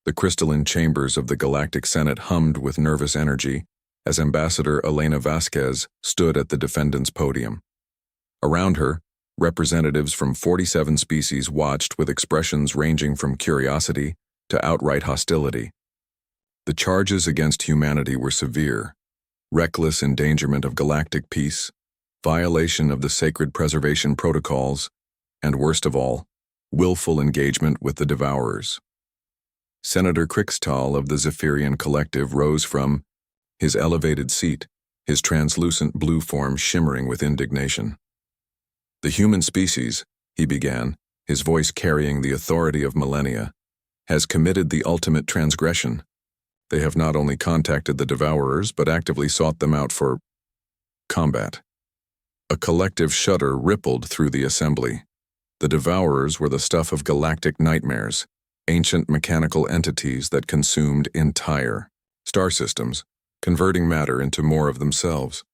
The crystalline chambers of the Galactic Senate hummed with nervous energy as Ambassador Elena Vasquez stood at the defendant's podium. Around her, representatives from 47 species watched with expressions ranging from curiosity to outright hostility. The charges against humanity were severe: reckless endangerment of galactic peace, violation of the sacred preservation protocols, and worst of all, willful engagement with the Devourers. Senator Krixtal of the Zephyrian Collective rose from his elevated seat, his translucent blue form shimmering with indignation. "The human species," he began, his voice carrying the authority of millennia, "has committed the ultimate transgression. They have not only contacted the Devourers, but actively sought them out for combat." A collective shudder rippled through the assembly. The Devourers were the stuff of galactic nightmares, ancient mechanical entities that consumed entire star systems, converting matter into more of themselves.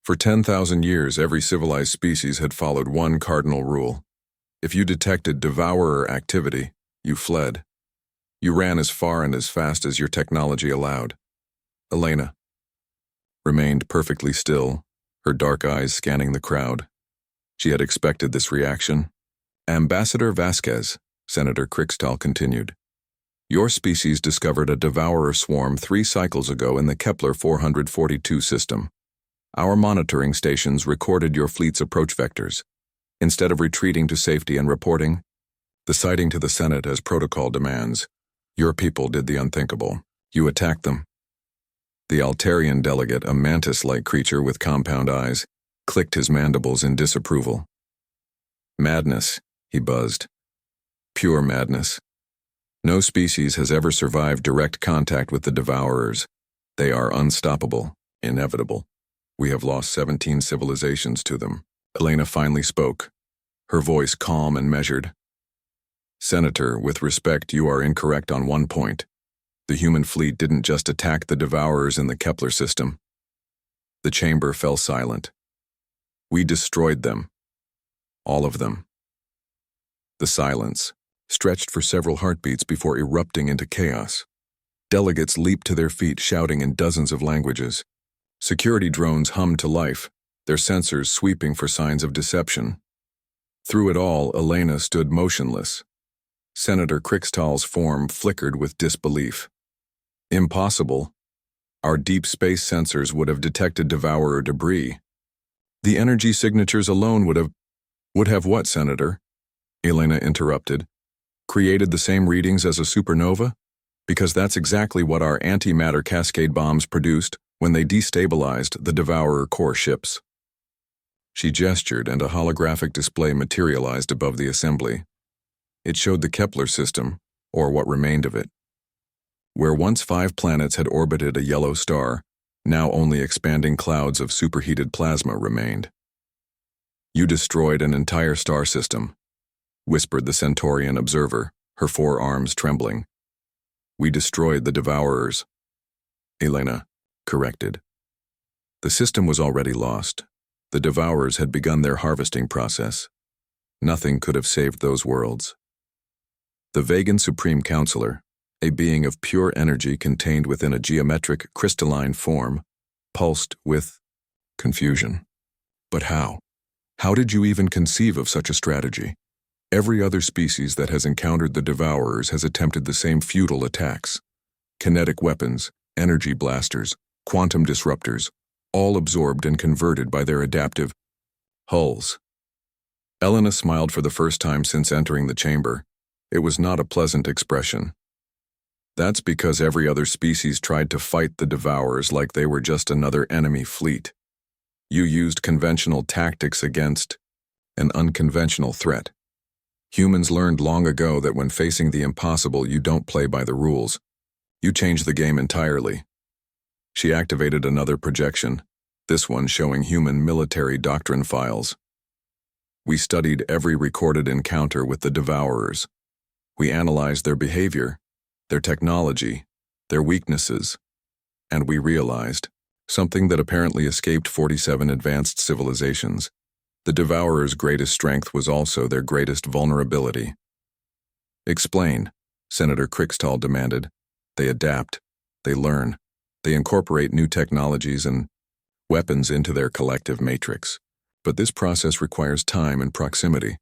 For 10,000 years, every civilized species had followed one cardinal rule. If you detected Devourer activity, you fled. You ran as far and as fast as your technology allowed. Elena remained perfectly still, her dark eyes scanning the crowd. She had expected this reaction. "Ambassador Vasquez," Senator Krixtal continued, "your species discovered a Devourer swarm 3 cycles ago in the Kepler 442 system. Our monitoring stations recorded your fleet's approach vectors. Instead of retreating to safety and reporting the sighting to the Senate as protocol demands, your people did the unthinkable. You attacked them." The Altarian delegate, a mantis-like creature with compound eyes, clicked his mandibles in disapproval. "Madness," he buzzed. "Pure madness. No species has ever survived direct contact with the Devourers. They are unstoppable, inevitable. We have lost 17 civilizations to them." Elena finally spoke, her voice calm and measured. "Senator, with respect, you are incorrect on one point. The human fleet didn't just attack the Devourers in the Kepler system." The chamber fell silent. "We destroyed them. All of them." The silence stretched for several heartbeats before erupting into chaos. Delegates leaped to their feet, shouting in dozens of languages. Security drones hummed to life, their sensors sweeping for signs of deception. Through it all, Elena stood motionless. Senator Krixtal's form flickered with disbelief. "Impossible. Our deep space sensors would have detected Devourer debris. The energy signatures alone would have what, Senator?" Elena interrupted. "Created the same readings as a supernova? Because that's exactly what our antimatter cascade bombs produced when they destabilized the Devourer core ships." She gestured, and a holographic display materialized above the assembly. It showed the Kepler system, or what remained of it. Where once 5 planets had orbited a yellow star, now only expanding clouds of superheated plasma remained. "You destroyed an entire star system," whispered the Centaurian observer, her forearms trembling. "We destroyed the Devourers," Elena corrected. The system was already lost. The Devourers had begun their harvesting process. Nothing could have saved those worlds. The Vegan Supreme Counselor, a being of pure energy contained within a geometric crystalline form, pulsed with confusion. "But how? How did you even conceive of such a strategy? Every other species that has encountered the Devourers has attempted the same futile attacks. Kinetic weapons, energy blasters, quantum disruptors, all absorbed and converted by their adaptive hulls." Elena smiled for the first time since entering the chamber. It was not a pleasant expression. "That's because every other species tried to fight the Devourers like they were just another enemy fleet. You used conventional tactics against an unconventional threat. Humans learned long ago that when facing the impossible, you don't play by the rules. You change the game entirely." She activated another projection, this one showing human military doctrine files. "We studied every recorded encounter with the Devourers. We analyzed their behavior, their technology, their weaknesses, and we realized something that apparently escaped 47 advanced civilizations. The Devourer's greatest strength was also their greatest vulnerability." "Explain," Senator Crickstall demanded. They adapt. They learn. They incorporate new technologies and weapons into their collective matrix. But this process requires time and proximity.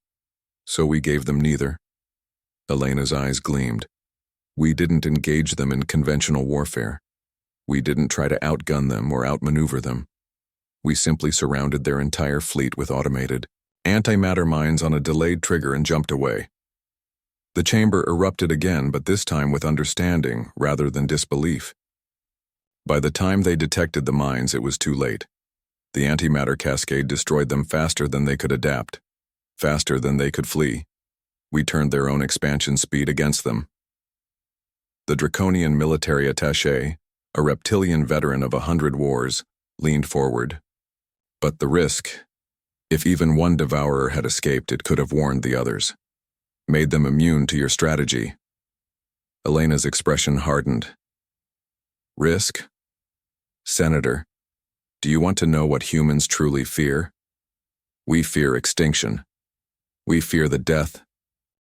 So we gave them neither. Elena's eyes gleamed. We didn't engage them in conventional warfare. We didn't try to outgun them or outmaneuver them. We simply surrounded their entire fleet with automated, antimatter mines on a delayed trigger and jumped away. The chamber erupted again, but this time with understanding rather than disbelief. By the time they detected the mines, it was too late. The antimatter cascade destroyed them faster than they could adapt, faster than they could flee. We turned their own expansion speed against them. The draconian military attaché, a reptilian veteran of 100 wars, leaned forward. But the risk, if even one devourer had escaped, it could have warned the others, made them immune to your strategy. Elena's expression hardened. Risk? Senator, do you want to know what humans truly fear? We fear extinction. We fear the death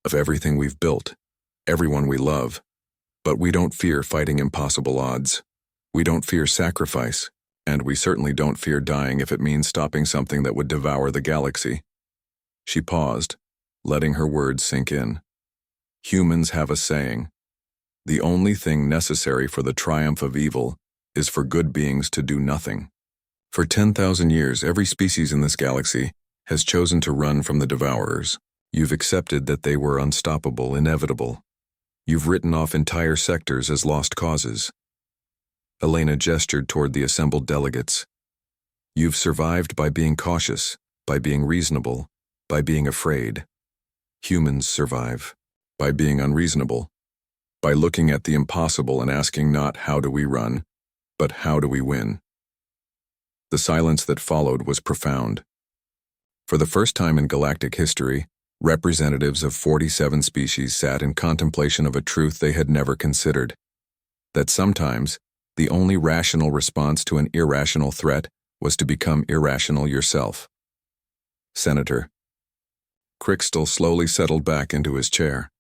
of everything we've built, everyone we love. But we don't fear fighting impossible odds. We don't fear sacrifice, and we certainly don't fear dying if it means stopping something that would devour the galaxy. She paused, letting her words sink in. Humans have a saying, the only thing necessary for the triumph of evil is for good beings to do nothing. For 10,000 years, every species in this galaxy has chosen to run from the devourers. You've accepted that they were unstoppable, inevitable. You've written off entire sectors as lost causes. Elena gestured toward the assembled delegates. You've survived by being cautious, by being reasonable, by being afraid. Humans survive by being unreasonable, by looking at the impossible and asking not how do we run, but how do we win. The silence that followed was profound. For the first time in galactic history, representatives of 47 species sat in contemplation of a truth they had never considered. That sometimes, the only rational response to an irrational threat was to become irrational yourself. Senator. Crickstall slowly settled back into his chair.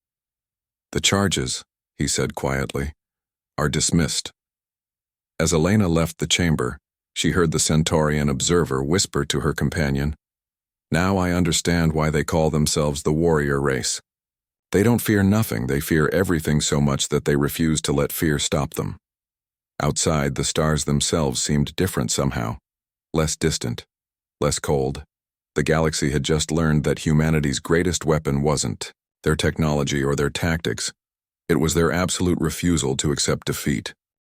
The charges, he said quietly, are dismissed. As Elena left the chamber, she heard the Centaurian observer whisper to her companion, Now I understand why they call themselves the warrior race. They don't fear nothing, they fear everything so much that they refuse to let fear stop them. Outside, the stars themselves seemed different somehow, less distant, less cold. The galaxy had just learned that humanity's greatest weapon wasn't their technology or their tactics. It was their absolute refusal to accept defeat.